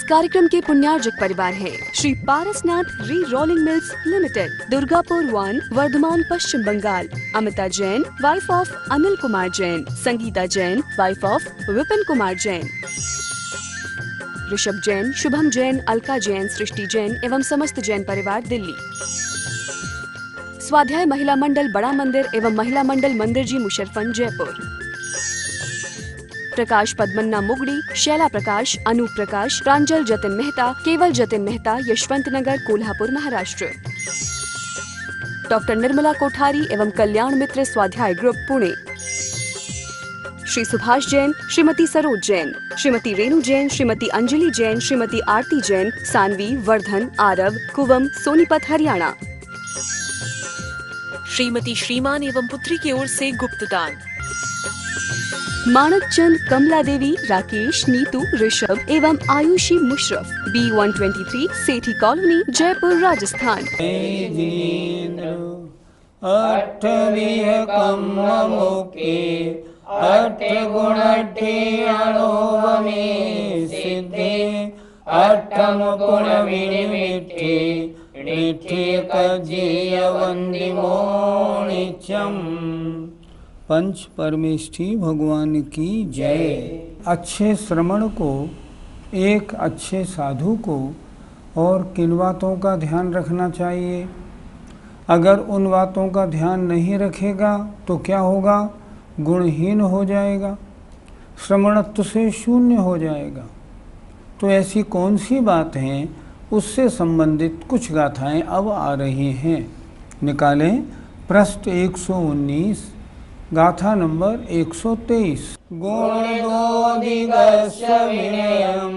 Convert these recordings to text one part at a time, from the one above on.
कार्यक्रम के पुण्यार्जक परिवार हैं Shri Parasnath re rolling mills limited, Durgapur 1, Bardhaman, Paschim Bangal. Amita Jain, wife of Anil Kumar Jain. Sangita Jain, wife of Vipin Kumar Jain. Rishabh Jain, Shubham Jain, Alka Jain, Srishti Jain एवं समस्त जैन परिवार, दिल्ली। स्वाध्याय महिला मंडल बड़ा मंदिर एवं महिला मंडल मंदिर जी, मुशर्रफन, जयपुर। प्रकाश पद्मन्ना मुगड़ी, शैला प्रकाश, अनूप प्रकाश, प्रांजल जतिन मेहता, केवल जतिन मेहता, यशवंत नगर, कोल्हापुर, महाराष्ट्र। डॉक्टर निर्मला कोठारी एवं कल्याण मित्र स्वाध्याय ग्रुप, पुणे। श्री सुभाष जैन, श्रीमती सरोज जैन, श्रीमती रेणु जैन, श्रीमती अंजलि जैन, श्रीमती आरती जैन, सानवी, वर्धन, आरव, कुवम, सोनीपत, हरियाणा। श्रीमती श्रीमान एवं पुत्री की ओर से गुप्तदान। मानक चंद, कमला देवी, राकेश, नीतू, ऋषभ एवं आयुषी मुशरफ, B123, सेठी कॉलोनी, जयपुर, राजस्थान। पंच परमेष्ठी भगवान की जय। अच्छे श्रमण को, एक अच्छे साधु को और किन बातों का ध्यान रखना चाहिए? अगर उन बातों का ध्यान नहीं रखेगा तो क्या होगा? गुणहीन हो जाएगा, श्रमणत्व से शून्य हो जाएगा। तो ऐसी कौन सी बात हैं, उससे संबंधित कुछ गाथाएं अब आ रही हैं। निकालें पृष्ठ 119, गाथा नंबर 123। गुणोदिगस्य विनयं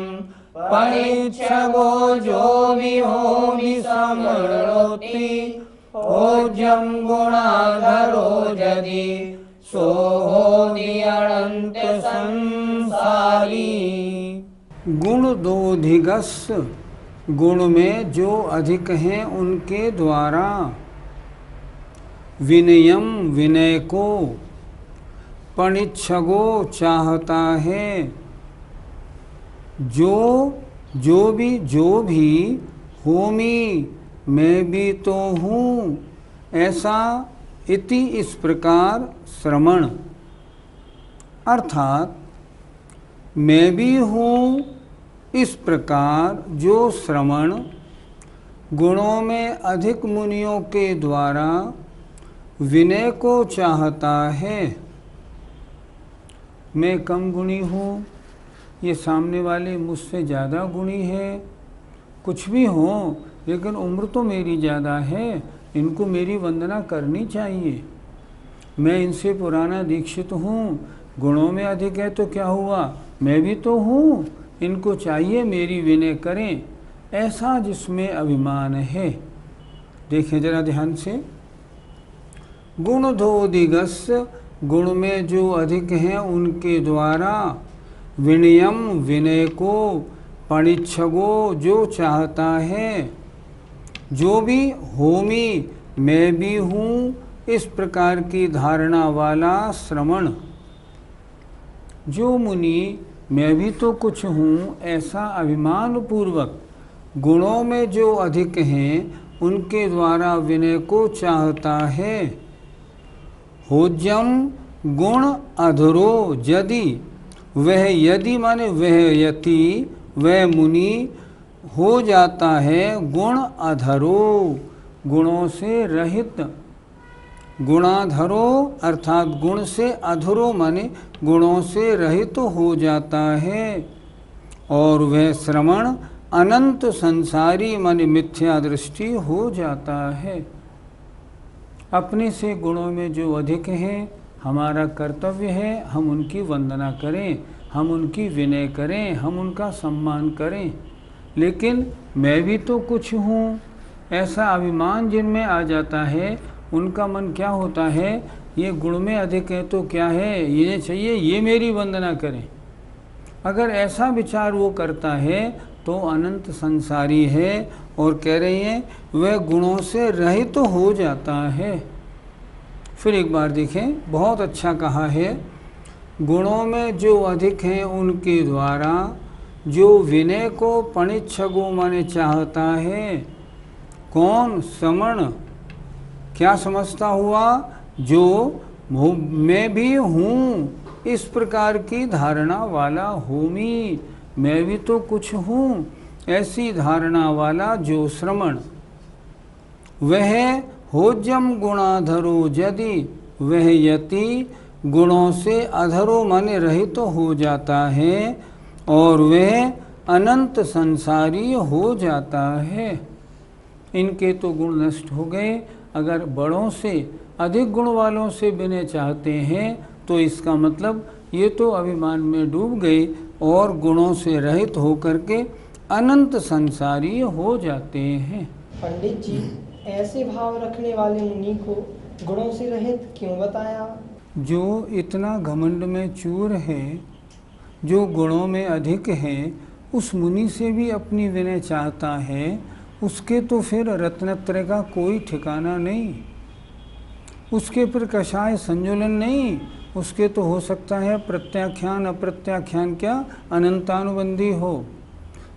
परिच्छगो जो विहोमि समरोति ओजं गुणाधरो यदि सोहोदि अनंत संसारी। गुण दोधिगस्य, गुण में जो अधिक हैं उनके द्वारा, विनयम, विनय को, पणिच्छगो, चाहता है, जो भी, होमी, मैं भी तो हूँ, ऐसा, इति, इस प्रकार, श्रमण, अर्थात मैं भी हूँ इस प्रकार जो श्रमण गुणों में अधिक मुनियों के द्वारा विनय को चाहता है। मैं कम गुणी हूँ, ये सामने वाले मुझसे ज़्यादा गुणी है, कुछ भी हो लेकिन उम्र तो मेरी ज़्यादा है, इनको मेरी वंदना करनी चाहिए। मैं इनसे पुराना दीक्षित हूँ, गुणों में अधिक है तो क्या हुआ, मैं भी तो हूँ, इनको चाहिए मेरी विनय करें, ऐसा जिसमें अभिमान है। देखें जरा ध्यान से। गुण धोदिगस्य, गुण में जो अधिक हैं उनके द्वारा, विनयम, विनय को, पणिच्छगो, जो चाहता है, जो भी, होमी, मैं भी हूँ, इस प्रकार की धारणा वाला श्रमण। जो मुनि मैं भी तो कुछ हूँ ऐसा अभिमान पूर्वक गुणों में जो अधिक हैं उनके द्वारा विनय को चाहता है। होज्यम, गुण अधरो यदि, वह यदि माने वह यति, वह मुनि हो जाता है गुण अधरो, गुणों से रहित। गुणाधरो अर्थात गुण से, अधरो माने गुणों से रहित हो जाता है। और वह श्रवण अनंत संसारी माने मिथ्या दृष्टि हो जाता है। अपने से गुणों में जो अधिक हैं, हमारा कर्तव्य है हम उनकी वंदना करें, हम उनकी विनय करें, हम उनका सम्मान करें। लेकिन मैं भी तो कुछ हूँ ऐसा अभिमान जिनमें आ जाता है, उनका मन क्या होता है, ये गुण में अधिक है तो क्या है, ये चाहिए ये मेरी वंदना करें। अगर ऐसा विचार वो करता है तो अनंत संसारी है और कह रही हैं वह गुणों से रहित तो हो जाता है। फिर एक बार देखें, बहुत अच्छा कहा है। गुणों में जो अधिक हैं उनके द्वारा जो विनय को पणिच्छगो माने चाहता है। कौन? समण। क्या समझता हुआ? जो मैं भी हूँ इस प्रकार की धारणा वाला होमी, मैं भी तो कुछ हूँ ऐसी धारणा वाला जो श्रमण। वह होजम गुणाधरो यदि, वह यति गुणों से अधरो माने रहित तो हो जाता है और वह अनंत संसारी हो जाता है। इनके तो गुण नष्ट हो गए। अगर बड़ों से अधिक गुण वालों से विनय चाहते हैं तो इसका मतलब ये तो अभिमान में डूब गए और गुणों से रहित होकर के अनंत संसारी हो जाते हैं। पंडित जी, ऐसे भाव रखने वाले मुनि को गुणों से रहित क्यों बताया? जो इतना घमंड में चूर है, जो गुणों में अधिक है, उस मुनि से भी अपनी विनय चाहता है, उसके तो फिर रत्नत्रय का कोई ठिकाना नहीं, उसके फिर कषाय संजुलन नहीं, उसके तो हो सकता है प्रत्याख्यान अप्रत्याख्यान क्या अनंतानुबंधी हो।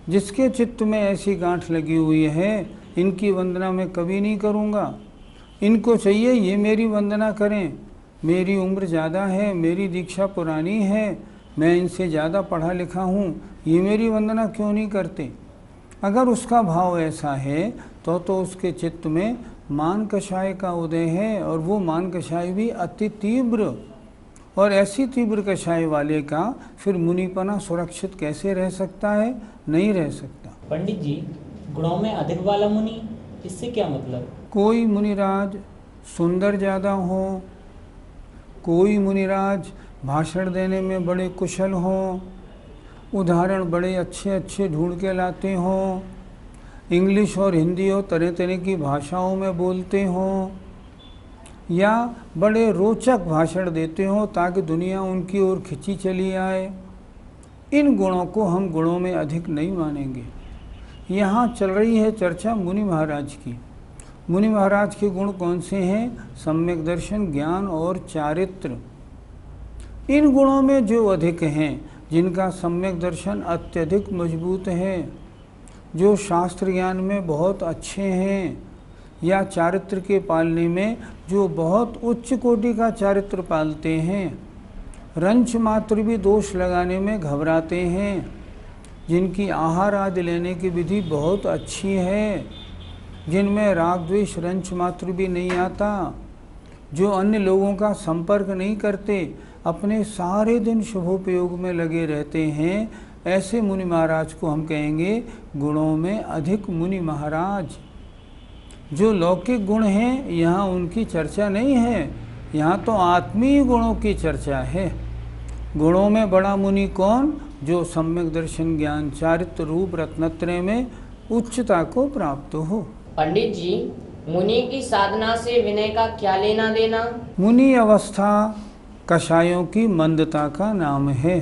जिसके चित्त में ऐसी गांठ लगी हुई है, इनकी वंदना मैं कभी नहीं करूँगा, इनको चाहिए ये मेरी वंदना करें, मेरी उम्र ज़्यादा है, मेरी दीक्षा पुरानी है, मैं इनसे ज़्यादा पढ़ा लिखा हूँ, ये मेरी वंदना क्यों नहीं करते। अगर उसका भाव ऐसा है तो उसके चित्त में मान कषाय का उदय है, और वो मान कषाय भी अति तीव्र, और ऐसी तीव्र कषाय वाले का फिर मुनिपना सुरक्षित कैसे रह सकता है? नहीं रह सकता। पंडित जी, गुणों में अधिक वाला मुनि, इससे क्या मतलब? कोई मुनिराज सुंदर ज़्यादा हो, कोई मुनिराज भाषण देने में बड़े कुशल हों, उदाहरण बड़े अच्छे अच्छे ढूंढ के लाते हों, इंग्लिश और हिंदी और तरह तरह की भाषाओं में बोलते हों, या बड़े रोचक भाषण देते हों ताकि दुनिया उनकी ओर खिंची चली आए। इन गुणों को हम गुणों में अधिक नहीं मानेंगे। यहाँ चल रही है चर्चा मुनि महाराज की। मुनि महाराज के गुण कौन से हैं? सम्यक दर्शन, ज्ञान और चारित्र। इन गुणों में जो अधिक हैं, जिनका सम्यक दर्शन अत्यधिक मजबूत है, जो शास्त्र ज्ञान में बहुत अच्छे हैं, या चारित्र के पालने में जो बहुत उच्च कोटि का चारित्र पालते हैं, रंच मात्र भी दोष लगाने में घबराते हैं, जिनकी आहार आदि लेने की विधि बहुत अच्छी है, जिनमें राग द्वेष रंच मात्र भी नहीं आता, जो अन्य लोगों का संपर्क नहीं करते, अपने सारे दिन शुभोपयोग में लगे रहते हैं, ऐसे मुनि महाराज को हम कहेंगे गुणों में अधिक मुनि महाराज। जो लौकिक गुण हैं यहाँ उनकी चर्चा नहीं है, यहाँ तो आत्मीय गुणों की चर्चा है। गुणों में बड़ा मुनि कौन? जो सम्यक दर्शन, ज्ञान, चारित्र रूप रत्नत्रय में उच्चता को प्राप्त हो। पंडित जी, मुनि की साधना से विनय का क्या लेना देना? मुनि अवस्था कषायों की मंदता का नाम है,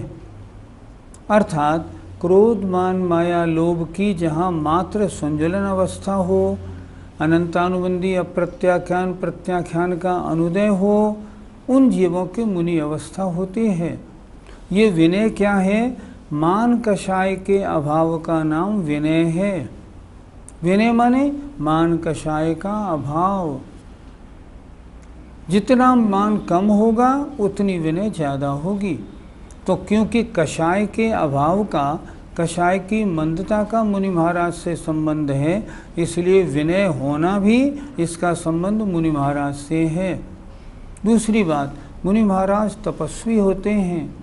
अर्थात क्रोध मान माया लोभ की जहाँ मात्र संजुलन अवस्था हो, अनंतानुबंधी अप्रत्याख्यान प्रत्याख्यान का अनुदय हो, उन जीवों की मुनि अवस्था होती है। ये विनय क्या है? मान कषाय के अभाव का नाम विनय है। विनय माने मान कषाय का अभाव। जितना मान कम होगा उतनी विनय ज़्यादा होगी। तो क्योंकि कषाय के अभाव का, कषाय की मंदता का मुनि महाराज से संबंध है, इसलिए विनय होना भी इसका संबंध मुनि महाराज से है। दूसरी बात, मुनि महाराज तपस्वी होते हैं,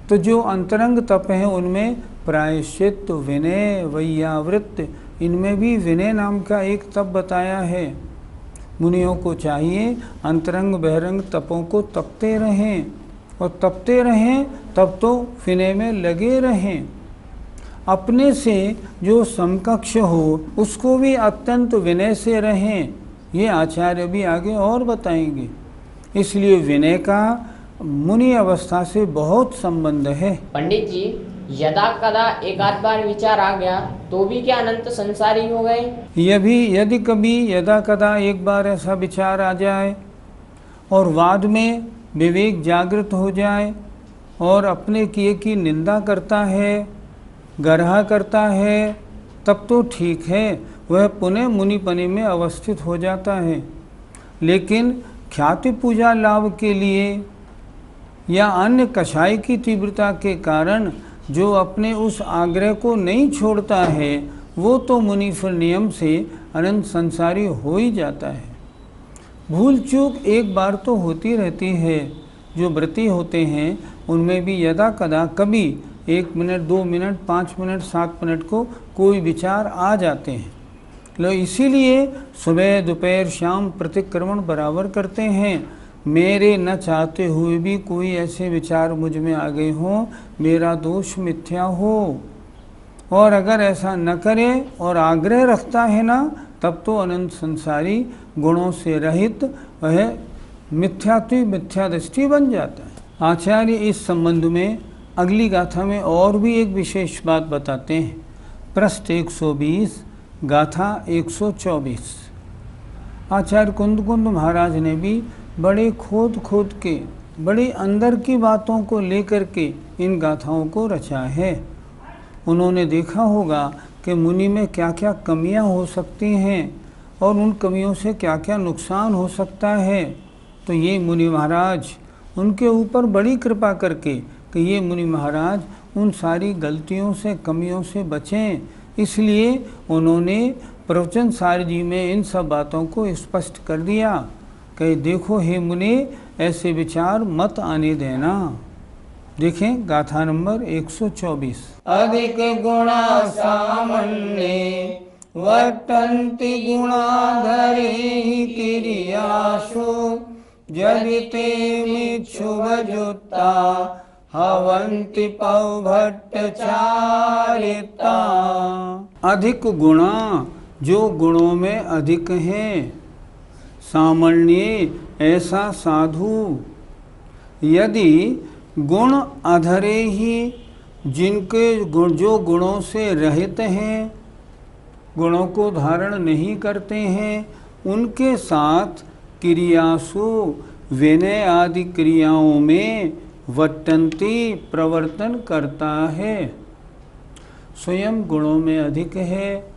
तो जो अंतरंग तप है उनमें प्रायश्चित, विनय, वैयावृत्त, इनमें भी विनय नाम का एक तप बताया है। मुनियों को चाहिए अंतरंग बहिरंग तपों को तपते रहें, और तपते रहें तब तो विनय में लगे रहें। अपने से जो समकक्ष हो उसको भी अत्यंत विनय से रहें, ये आचार्य भी आगे और बताएंगे। इसलिए विनय का मुनि अवस्था से बहुत संबंध है। पंडित जी, यदा कदा एक आध बार विचार आ गया तो भी क्या अनंत संसारी हो गए? यदि कभी यदा कदा एक बार ऐसा विचार आ जाए और बाद में विवेक जागृत हो जाए और अपने किए की निंदा करता है, गर्हा करता है तब तो ठीक है, वह पुनः मुनिपने में अवस्थित हो जाता है। लेकिन ख्याति पूजा लाभ के लिए या अन्य कषाय की तीव्रता के कारण जो अपने उस आग्रह को नहीं छोड़ता है, वो तो मुनि फिर नियम से अनंत संसारी हो ही जाता है। भूल चूक एक बार तो होती रहती है। जो व्रती होते हैं उनमें भी यदा कदा कभी 1 मिनट, 2 मिनट, 5 मिनट, 7 मिनट को कोई विचार आ जाते हैं। लो इसीलिए सुबह दोपहर शाम प्रतिक्रमण बराबर करते हैं। मेरे न चाहते हुए भी कोई ऐसे विचार मुझ में आ गए हों, मेरा दोष मिथ्या हो। और अगर ऐसा न करे और आग्रह रखता है ना, तब तो अनंत संसारी गुणों से रहित वह मिथ्या दृष्टि बन जाता है। आचार्य इस संबंध में अगली गाथा में और भी एक विशेष बात बताते हैं। पृष्ठ 120, गाथा 124। आचार्य कुंद महाराज ने भी बड़े खोद के, बड़े अंदर की बातों को लेकर के इन गाथाओं को रचा है। उन्होंने देखा होगा कि मुनि में क्या क्या कमियां हो सकती हैं और उन कमियों से क्या क्या नुकसान हो सकता है। तो ये मुनि महाराज उनके ऊपर बड़ी कृपा करके कि ये मुनि महाराज उन सारी गलतियों से, कमियों से बचें, इसलिए उन्होंने प्रवचन सार जी में इन सब बातों को स्पष्ट कर दिया कि देखो हे मुनि, ऐसे विचार मत आने देना। देखें गाथा नंबर 124। अधिक गुणा सामन्ये वर्तन्ति गुणाधरे क्रियासु यदि ते मिच्छुवजुत्ता हवन्ति पौभट्टचारिता। अधिक गुणा, जो गुणों में अधिक हैं, सामान्य ऐसा साधु, यदि गुण अधरे ही, जिनके गुण जो गुणों से रहित हैं, गुणों को धारण नहीं करते हैं, उनके साथ क्रियासु विनय आदि क्रियाओं में वर्तन्ति प्रवर्तन करता है। स्वयं गुणों में अधिक है,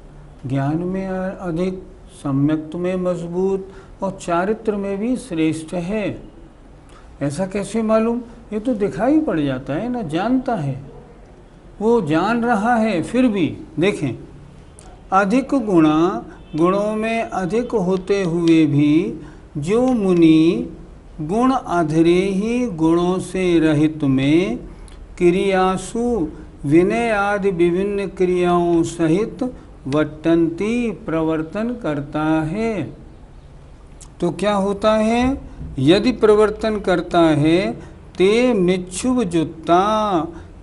ज्ञान में अधिक, सम्यक्त में मजबूत और चारित्र में भी श्रेष्ठ है। ऐसा कैसे मालूम? ये तो दिखाई पड़ जाता है ना, जानता है, वो जान रहा है। फिर भी देखें, अधिक गुणा, गुणों में अधिक होते हुए भी जो मुनि गुण अधरे ही गुणों से रहित में क्रियासु विनय आदि विभिन्न क्रियाओं सहित वर्तन्ति प्रवर्तन करता है, तो क्या होता है? यदि प्रवर्तन करता है ते मिच्छुव जुत्ता,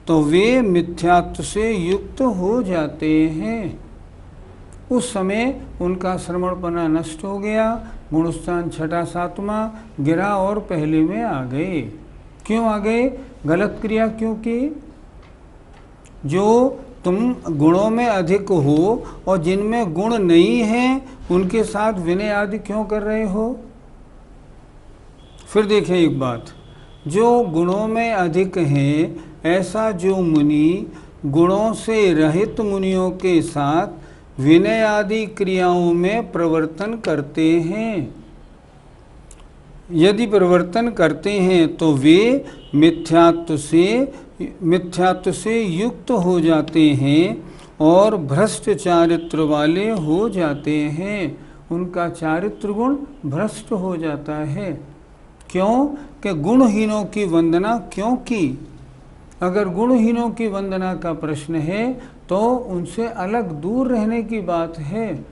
तो वे मिथ्यात्व से युक्त हो जाते हैं। उस समय उनका श्रवणपना नष्ट हो गया, गुणस्थान छठा सातवां गिरा और पहले में आ गए। क्यों आ गए? गलत क्रिया क्यों की? जो तुम गुणों में अधिक हो और जिनमें गुण नहीं हैं उनके साथ विनय आदि क्यों कर रहे हो? फिर देखें एक बात, जो गुणों में अधिक हैं, ऐसा जो मुनि गुणों से रहित मुनियों के साथ विनय आदि क्रियाओं में प्रवर्तन करते हैं, यदि प्रवर्तन करते हैं तो वे मिथ्यात्व से युक्त हो जाते हैं और भ्रष्ट चारित्र वाले हो जाते हैं। उनका चारित्र गुण भ्रष्ट हो जाता है। क्यों? कि गुणहीनों की वंदना क्यों की? अगर गुणहीनों की वंदना का प्रश्न है तो उनसे अलग दूर रहने की बात है,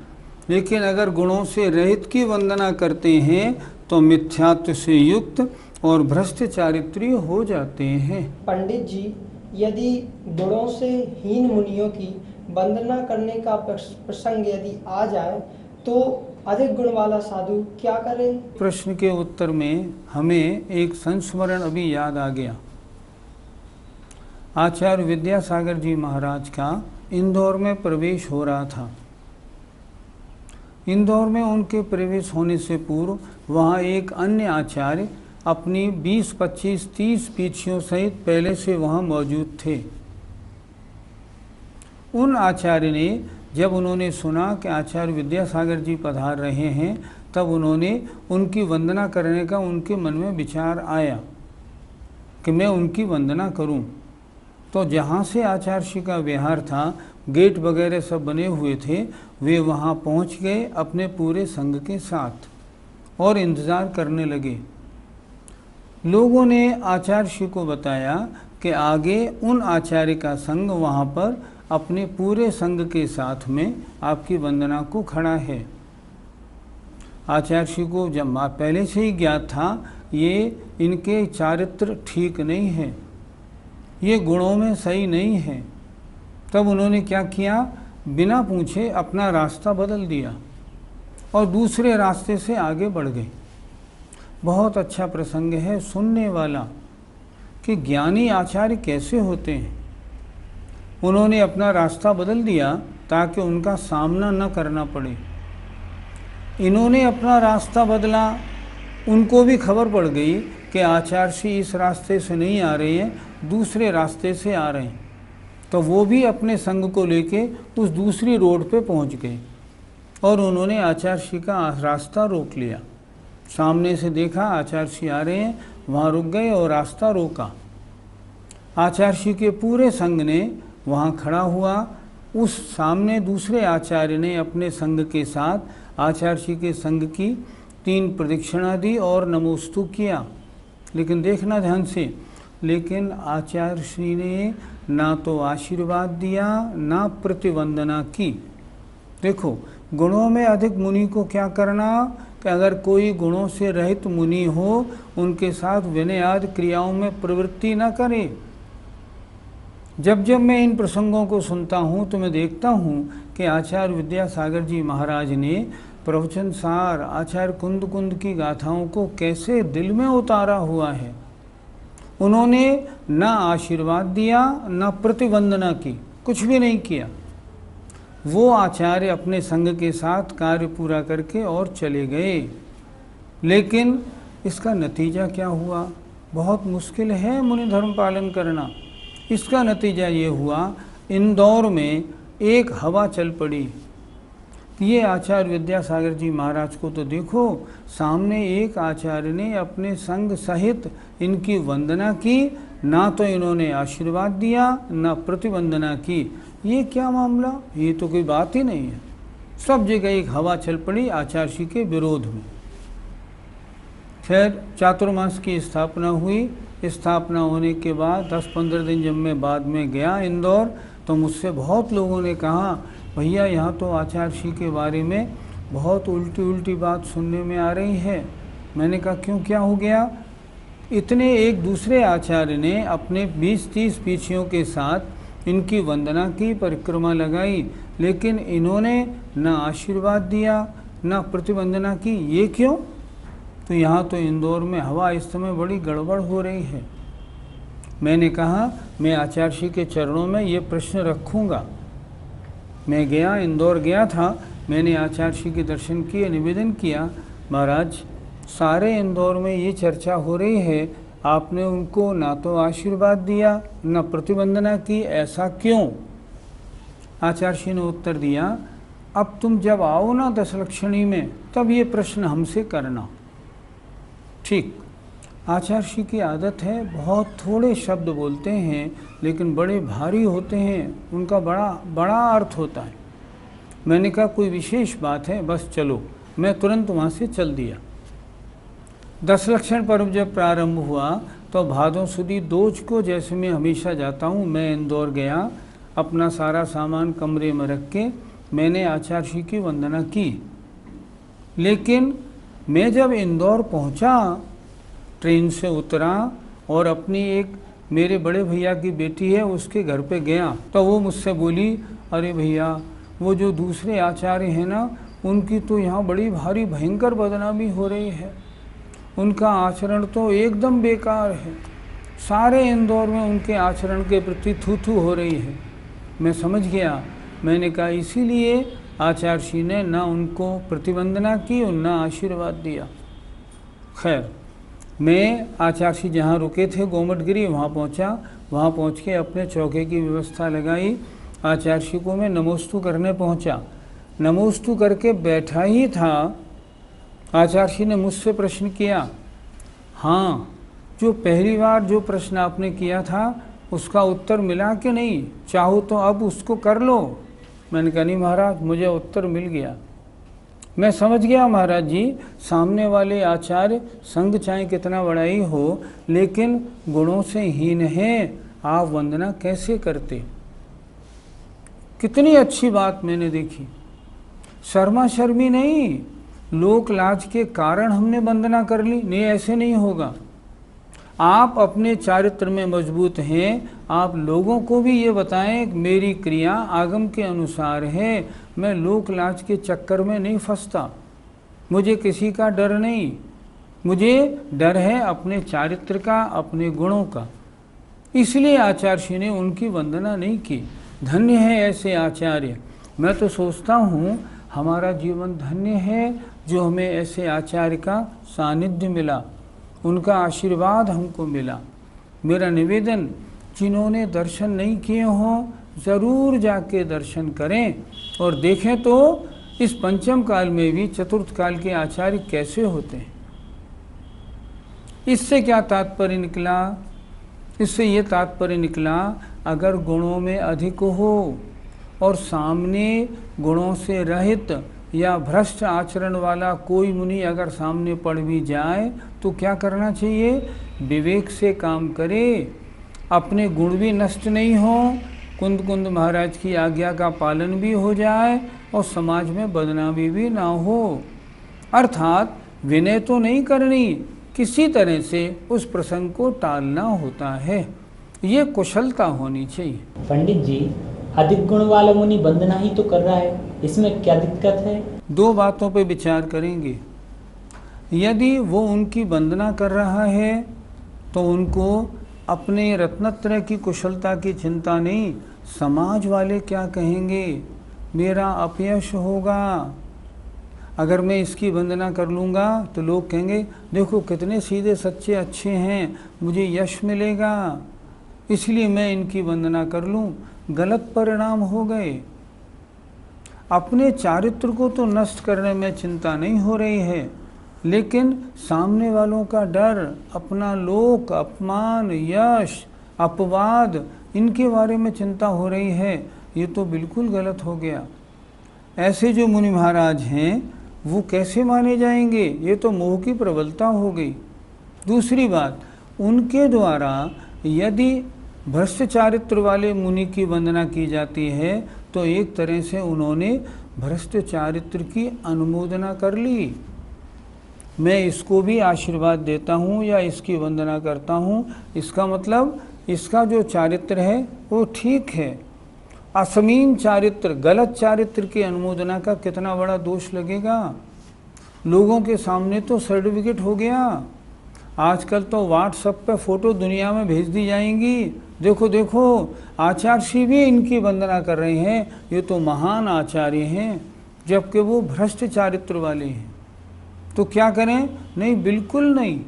लेकिन अगर गुणों से रहित की वंदना करते हैं तो मिथ्यात्व से युक्त और भ्रष्ट चारित्र्य हो जाते हैं। पंडित जी, यदि गुणों से हीन मुनियों की वंदना करने का प्रसंग यदि आ जाए तो अधिक गुण वाला साधु क्या करे? प्रश्न के उत्तर में हमें एक संस्मरण अभी याद आ गया। आचार्य विद्यासागर जी महाराज का इंदौर में प्रवेश हो रहा था। इंदौर में उनके प्रवेश होने से पूर्व वहाँ एक अन्य आचार्य अपनी 20, 25, 30 पीढ़ियों सहित पहले से वहाँ मौजूद थे। उन आचार्य ने जब उन्होंने सुना कि आचार्य विद्यासागर जी पधार रहे हैं, तब उन्होंने उनकी वंदना करने का उनके मन में विचार आया कि मैं उनकी वंदना करूं। तो जहाँ से आचार्य श्री का विहार था, गेट वगैरह सब बने हुए थे, वे वहाँ पहुँच गए अपने पूरे संघ के साथ और इंतज़ार करने लगे। लोगों ने आचार्य श्री को बताया कि आगे उन आचार्य का संघ वहाँ पर अपने पूरे संघ के साथ में आपकी वंदना को खड़ा है। आचार्य श्री को जब पहले से ही ज्ञात था ये इनके चारित्र ठीक नहीं है, ये गुणों में सही नहीं है। तब उन्होंने क्या किया, बिना पूछे अपना रास्ता बदल दिया और दूसरे रास्ते से आगे बढ़ गए। बहुत अच्छा प्रसंग है सुनने वाला कि ज्ञानी आचार्य कैसे होते हैं। उन्होंने अपना रास्ता बदल दिया ताकि उनका सामना न करना पड़े। इन्होंने अपना रास्ता बदला, उनको भी खबर पड़ गई कि आचार्य श्री इस रास्ते से नहीं आ रहे हैं, दूसरे रास्ते से आ रहे हैं। तो वो भी अपने संग को लेके उस दूसरी रोड पे पहुंच गए और उन्होंने आचार्य श्री का रास्ता रोक लिया। सामने से देखा आचार्य श्री आ रहे हैं, वहाँ रुक गए और रास्ता रोका। आचार्य श्री के पूरे संग ने वहाँ खड़ा हुआ। उस सामने दूसरे आचार्य ने अपने संग के साथ आचार्य श्री के संग की 3 प्रदक्षिणा दी और नमोस्तु किया। लेकिन देखना ध्यान से, लेकिन आचार्य श्री ने ना तो आशीर्वाद दिया ना प्रतिवंदना की। देखो, गुणों में अधिक मुनि को क्या करना कि अगर कोई गुणों से रहित मुनि हो, उनके साथ विनयाद क्रियाओं में प्रवृत्ति न करे। जब जब मैं इन प्रसंगों को सुनता हूँ तो मैं देखता हूँ कि आचार्य विद्यासागर जी महाराज ने प्रवचन सार आचार्य कुंद कुंद की गाथाओं को कैसे दिल में उतारा हुआ है। उन्होंने न आशीर्वाद दिया न प्रतिवंदना की, कुछ भी नहीं किया। वो आचार्य अपने संग के साथ कार्य पूरा करके और चले गए। लेकिन इसका नतीजा क्या हुआ? बहुत मुश्किल है मुनि धर्म पालन करना। इसका नतीजा ये हुआ, इंदौर में एक हवा चल पड़ी। ये आचार्य विद्यासागर जी महाराज को तो देखो, सामने एक आचार्य ने अपने संग सहित इनकी वंदना की, ना तो इन्होंने आशीर्वाद दिया ना प्रतिवंदना की। ये क्या मामला? ये तो कोई बात ही नहीं है। सब जगह एक हवा चल पड़ी आचार्य श्री के विरोध में। खैर, चातुर्मास की स्थापना हुई। स्थापना होने के बाद 10-15 दिन जब मैं बाद में गया इंदौर, तो मुझसे बहुत लोगों ने कहा, भैया यहाँ तो आचार्य श्री के बारे में बहुत उल्टी उल्टी बात सुनने में आ रही है। मैंने कहा क्यों, क्या हो गया? इतने एक दूसरे आचार्य ने अपने 20-30 पीछियों के साथ इनकी वंदना की, परिक्रमा लगाई, लेकिन इन्होंने न आशीर्वाद दिया न प्रतिवंदना की। ये क्यों? तो यहाँ तो इंदौर में हवा इस समय बड़ी गड़बड़ हो रही है। मैंने कहा मैं आचार्य श्री के चरणों में ये प्रश्न रखूँगा। मैं गया, इंदौर गया था, मैंने आचार्य श्री के दर्शन किए, निवेदन किया, महाराज सारे इंदौर में ये चर्चा हो रही है, आपने उनको ना तो आशीर्वाद दिया न प्रतिवंदना की, ऐसा क्यों? आचार्य श्री ने उत्तर दिया, अब तुम जब आओ ना दशलक्षणी में, तब ये प्रश्न हमसे करना। ठीक, आचार्य श्री की आदत है, बहुत थोड़े शब्द बोलते हैं लेकिन बड़े भारी होते हैं, उनका बड़ा अर्थ होता है। मैंने कहा कोई विशेष बात है, बस चलो। मैं तुरंत वहाँ से चल दिया। दशलक्षण पर्व जब प्रारंभ हुआ तो भादों सुदी दोज को, जैसे मैं हमेशा जाता हूँ, मैं इंदौर गया, अपना सारा सामान कमरे में रख के मैंने आचार्य श्री की वंदना की। लेकिन मैं जब इंदौर पहुंचा, ट्रेन से उतरा और अपनी एक मेरे बड़े भैया की बेटी है उसके घर पे गया, तो वो मुझसे बोली, अरे भैया वो जो दूसरे आचार्य हैं ना, उनकी तो यहाँ बड़ी भारी भयंकर बदनामी हो रही है, उनका आचरण तो एकदम बेकार है, सारे इंदौर में उनके आचरण के प्रति थू थू हो रही है। मैं समझ गया। मैंने कहा इसीलिए आचार्य श्री ने ना उनको प्रतिवंदना की और ना आशीर्वाद दिया। खैर, मैं आचार्य श्री जहाँ रुके थे गोमटगिरी, वहाँ पहुँचा। वहाँ पहुँच के अपने चौके की व्यवस्था लगाई आचार्य को मैं नमोस्तु करने पहुंचा। नमोस्तु करके बैठा ही था, आचार्य ने मुझसे प्रश्न किया, हाँ जो पहली बार जो प्रश्न आपने किया था उसका उत्तर मिला कि नहीं, चाहो तो अब उसको कर लो। मैंने कहा नहीं महाराज, मुझे उत्तर मिल गया। मैं समझ गया महाराज जी, सामने वाले आचार्य संग चाहे कितना बड़ा ही हो लेकिन गुणों से हीन है, आप वंदना कैसे करते। कितनी अच्छी बात मैंने देखी, शर्मा शर्मी नहीं, लोक लाज के कारण हमने वंदना कर ली, नहीं ऐसे नहीं होगा। आप अपने चारित्र में मजबूत हैं, आप लोगों को भी ये बताएं कि मेरी क्रिया आगम के अनुसार है, मैं लोक लाज के चक्कर में नहीं फंसता, मुझे किसी का डर नहीं, मुझे डर है अपने चारित्र का, अपने गुणों का। इसलिए आचार्य ने उनकी वंदना नहीं की। धन्य है ऐसे आचार्य। मैं तो सोचता हूँ हमारा जीवन धन्य है जो हमें ऐसे आचार्य का सानिध्य मिला, उनका आशीर्वाद हमको मिला। मेरा निवेदन, जिन्होंने दर्शन नहीं किए हों ज़रूर जाके दर्शन करें और देखें तो इस पंचम काल में भी चतुर्थ काल के आचार्य कैसे होते हैं। इससे क्या तात्पर्य निकला, इससे ये तात्पर्य निकला, अगर गुणों में अधिक हो और सामने गुणों से रहित या भ्रष्ट आचरण वाला कोई मुनि अगर सामने पड़ भी जाए तो क्या करना चाहिए, विवेक से काम करे, अपने गुण भी नष्ट नहीं हो, कुंद महाराज की आज्ञा का पालन भी हो जाए और समाज में बदनामी भी ना हो। अर्थात विनय तो नहीं करनी, किसी तरह से उस प्रसंग को टालना होता है, ये कुशलता होनी चाहिए। पंडित जी, अधिक गुण वाला मुनि वंदना ही तो कर रहा है, इसमें क्या दिक्कत है? दो बातों पे विचार करेंगे। यदि वो उनकी वंदना कर रहा है तो उनको अपने रत्नत्रय की कुशलता की चिंता नहीं, समाज वाले क्या कहेंगे, मेरा अपयश होगा, अगर मैं इसकी वंदना कर लूँगा तो लोग कहेंगे देखो कितने सीधे सच्चे अच्छे हैं, मुझे यश मिलेगा, इसलिए मैं इनकी वंदना कर लूँ। गलत परिणाम हो गए। अपने चारित्र को तो नष्ट करने में चिंता नहीं हो रही है, लेकिन सामने वालों का डर, अपना लोक अपमान, यश, अपवाद, इनके बारे में चिंता हो रही है, ये तो बिल्कुल गलत हो गया। ऐसे जो मुनि महाराज हैं वो कैसे माने जाएंगे, ये तो मोह की प्रबलता हो गई। दूसरी बात, उनके द्वारा यदि भ्रष्ट चारित्र वाले मुनि की वंदना की जाती है तो एक तरह से उन्होंने भ्रष्ट चारित्र की अनुमोदना कर ली। मैं इसको भी आशीर्वाद देता हूँ या इसकी वंदना करता हूँ, इसका मतलब इसका जो चारित्र है वो ठीक है। असमीन चारित्र, गलत चारित्र की अनुमोदना का कितना बड़ा दोष लगेगा। लोगों के सामने तो सर्टिफिकेट हो गया, आजकल तो व्हाट्सएप पे फ़ोटो दुनिया में भेज दी जाएंगी, देखो देखो आचार्य भी इनकी वंदना कर रहे हैं, ये तो महान आचार्य हैं, जबकि वो भ्रष्ट चारित्र वाले हैं। तो क्या करें? नहीं, बिल्कुल नहीं।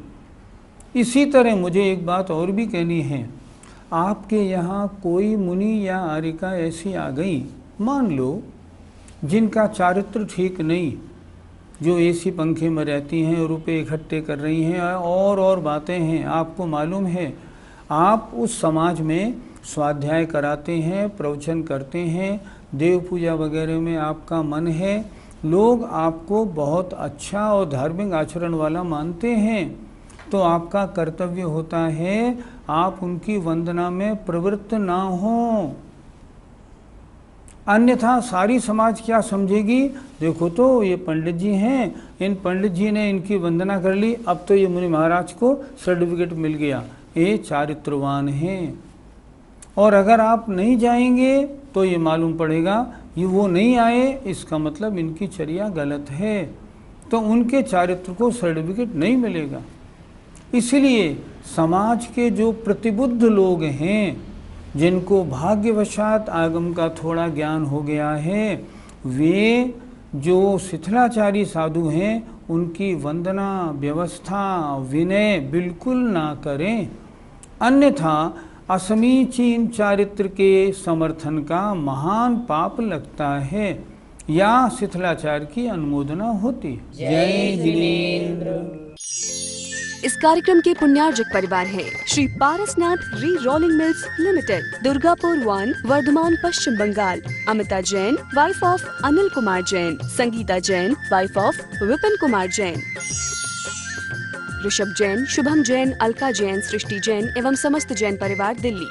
इसी तरह मुझे एक बात और भी कहनी है, आपके यहाँ कोई मुनि या आर्यिका ऐसी आ गई, मान लो जिनका चारित्र ठीक नहीं, जो एसी पंखे में रहती हैं, रुपए इकट्ठे कर रही हैं और बातें हैं, आपको मालूम है, आप उस समाज में स्वाध्याय कराते हैं, प्रवचन करते हैं, देव पूजा वगैरह में आपका मन है, लोग आपको बहुत अच्छा और धार्मिक आचरण वाला मानते हैं, तो आपका कर्तव्य होता है आप उनकी वंदना में प्रवृत्त ना हों। अन्यथा सारी समाज क्या समझेगी, देखो तो ये पंडित जी हैं, इन पंडित जी ने इनकी वंदना कर ली, अब तो ये मुनि महाराज को सर्टिफिकेट मिल गया, ये चारित्रवान हैं। और अगर आप नहीं जाएंगे तो ये मालूम पड़ेगा ये वो नहीं आए, इसका मतलब इनकी चर्या गलत है, तो उनके चारित्र को सर्टिफिकेट नहीं मिलेगा। इसलिए समाज के जो प्रतिबुद्ध लोग हैं, जिनको भाग्यवशात आगम का थोड़ा ज्ञान हो गया है, वे जो शिथिलाचारी साधु हैं उनकी वंदना, व्यवस्था, विनय बिल्कुल ना करें। अन्यथा असमीचीन चारित्र के समर्थन का महान पाप लगता है। या शिथिलाचार की अनुमोदना होती है। जय जिनेन्द्र। इस कार्यक्रम के पुण्यार्जक परिवार हैं Shri Parasnath re rolling mills limited, Durgapur 1, Bardhaman, Paschim Bangal. Amita Jain, wife of Anil Kumar Jain. Sangita Jain, wife of Vipin Kumar Jain. Rishabh Jain, Shubham Jain, Alka Jain, Srishti Jain एवं समस्त जैन परिवार, दिल्ली।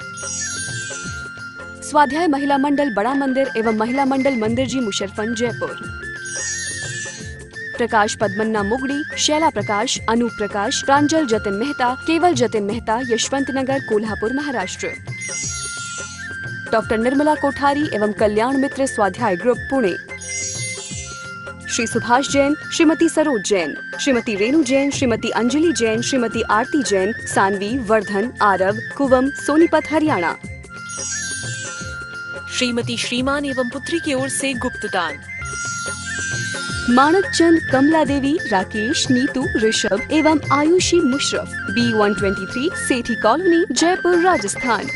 स्वाध्याय महिला मंडल बड़ा मंदिर एवं महिला मंडल मंदिर जी, मुशर्रफन, जयपुर। प्रकाश पद्मन्ना मुगड़ी, शैला प्रकाश, अनूप प्रकाश, प्रांजल जतिन मेहता, केवल जतिन मेहता, यशवंत नगर, कोल्हापुर, महाराष्ट्र। डॉक्टर निर्मला कोठारी एवं कल्याण मित्र स्वाध्याय ग्रुप, पुणे। श्री सुभाष जैन, श्रीमती सरोज जैन, श्रीमती रेणु जैन, श्रीमती अंजलि जैन, श्रीमती आरती जैन, सानवी, वर्धन, आरव, कुवम, सोनीपत, हरियाणा। श्रीमती श्रीमान एवं पुत्री की ओर से गुप्तदान। मानक चंद, कमला देवी, राकेश, नीतू, ऋषभ एवं आयुषी मुशरफ, B123, सेठी कॉलोनी, जयपुर, राजस्थान।